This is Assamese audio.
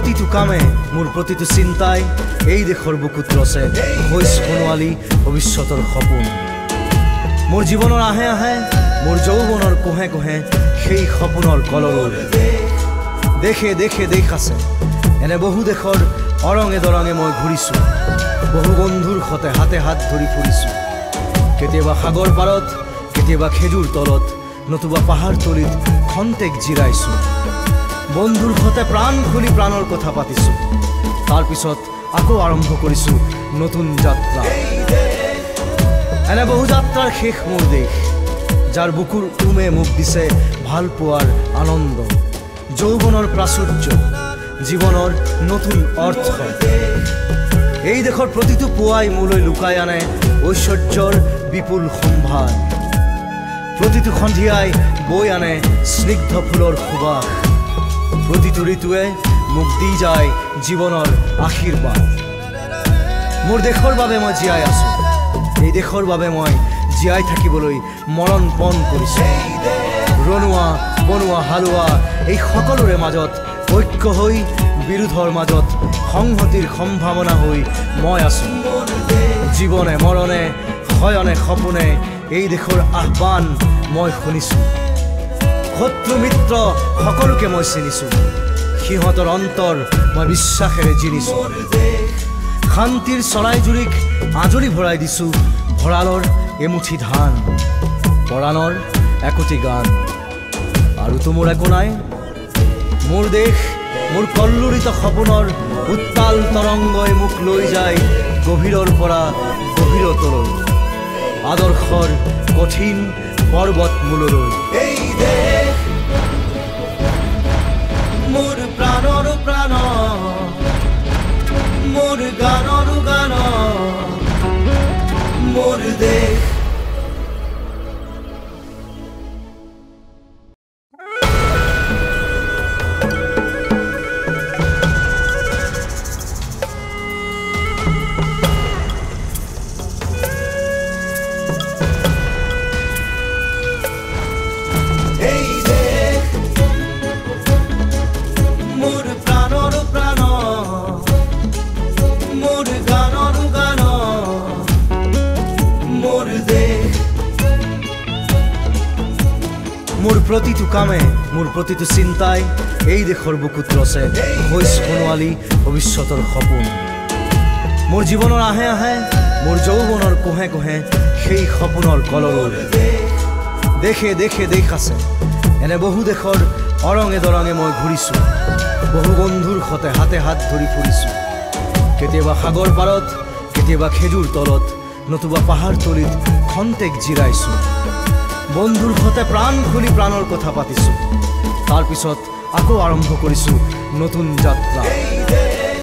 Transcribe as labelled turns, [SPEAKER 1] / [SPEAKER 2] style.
[SPEAKER 1] प्रतिटु कामे मोर प्रतिटु चिंताय এই দেশৰ বুকুত ৰছে হৈ সোণোৱালী ভৱিষ্যতৰ সপোন। মোৰ জীৱনৰ আহে আহে মোৰ যৌৱনৰ কোহে কোহে সেই সপোনৰ কলৰৱ। দেশে দেশে দেশ আছে এনে বহু দেশৰ অৰঙে দৰঙে মই ঘূৰিছোঁ। বহু বন্ধুৰ সতে হাতে হাত ধৰি ফুৰিছোঁ। কেতিয়াবা সাগৰ পাৰত, কেতিয়াবা খেজুৰ তলত, নতুবা পাহাৰ তলিত খন্তেক জিৰাইছোঁ। বন্ধুৰ সতে প্ৰাণ খুলি প্ৰাণৰ কথা পাতিছোঁ। তাৰ পিছত আকৌ আৰম্ভ কৰিছোঁ নতুন যাত্ৰা। এনে বহু যাত্ৰাৰ শেষ মোৰ দেশ, যাৰ বুকুৰ উমে মোক দিছে ভাল পোৱাৰ আনন্দ, যৌৱনৰ প্ৰাচুৰ্য, জীৱনৰ নতুন অৰ্থ। এই দেশৰ প্ৰতিটো পুৱাই মোলৈ লুকাই আনে ঐশ্বৰ্যৰ বিপুল সম্ভাৰ। প্ৰতিটো সন্ধিয়াই বৈ আনে স্নিগ্ধ ফুলৰ সুবাস। প্ৰতিটো ঋতুৱে মোক দি যায় জীৱনৰ আশীৰ্বাদ। মোৰ দেশৰ বাবে মই জীয়াই আছোঁ। এই দেশৰ বাবে মই জীয়াই থাকিবলৈ মৰণ পণ কৰিছোঁ। ৰণুৱা বনোৱা হালোৱা এই সকলোৰে মাজত ঐক্য হৈ, বিৰোধৰ মাজত সংহতিৰ সম্ভাৱনা হৈ মই আছোঁ। জীৱনে মৰণে শয়নে সপোনে এই দেশৰ আহ্বান মই শুনিছোঁ। শত্ৰু মিত্ৰ সকলোকে মই চিনিছোঁ। সিহঁতৰ অন্তৰ মই বিশ্বাসেৰে জিনিছোঁ। শান্তিৰ চৰাইজুৰিক আজৰি ভৰাই দিছোঁ ভঁৰালৰ এমুঠি ধান, পৰাণৰ একোটি গান। আৰুতো মোৰ একো নাই। মোৰ দেশ মোৰ কল্লোলিত সপোনৰ উত্তাল তৰংগই মোক লৈ যায় গভীৰৰ পৰা গভীৰতলৈ, আদৰ্শৰ কঠিন পৰ্বত মূললৈ। এই দেশ মোৰ প্ৰাণৰ প্ৰাণ, মোৰ গানৰ গান, মোৰ দেশ। মোৰ প্ৰতিটো কামে মোৰ প্ৰতিটো চিন্তাই এই দেশৰ বুকুত ৰছে হৈ সোণোৱালী ভৱিষ্যতৰ সপোন। মোৰ জীৱনৰ আহে আহে মোৰ যৌৱনৰ কোহে কোহে সেই সপোনৰ কলৰৱ। দেশে দেশে দেশ আছে এনে বহু দেশৰ অৰঙে দৰঙে মই ঘূৰিছোঁ। বহু বন্ধুৰ সতে হাতে হাত ধৰি ফুৰিছোঁ। কেতিয়াবা সাগৰ পাৰত, কেতিয়াবা খেজুৰ তলত, নতুবা পাহাৰ তলিত খন্তেক জিৰাইছোঁ। বন্ধুৰ সতে প্ৰাণ খুলি প্ৰাণৰ কথা পাতিছোঁ। তাৰ পিছত আকৌ আৰম্ভ কৰিছোঁ নতুন যাত্ৰা।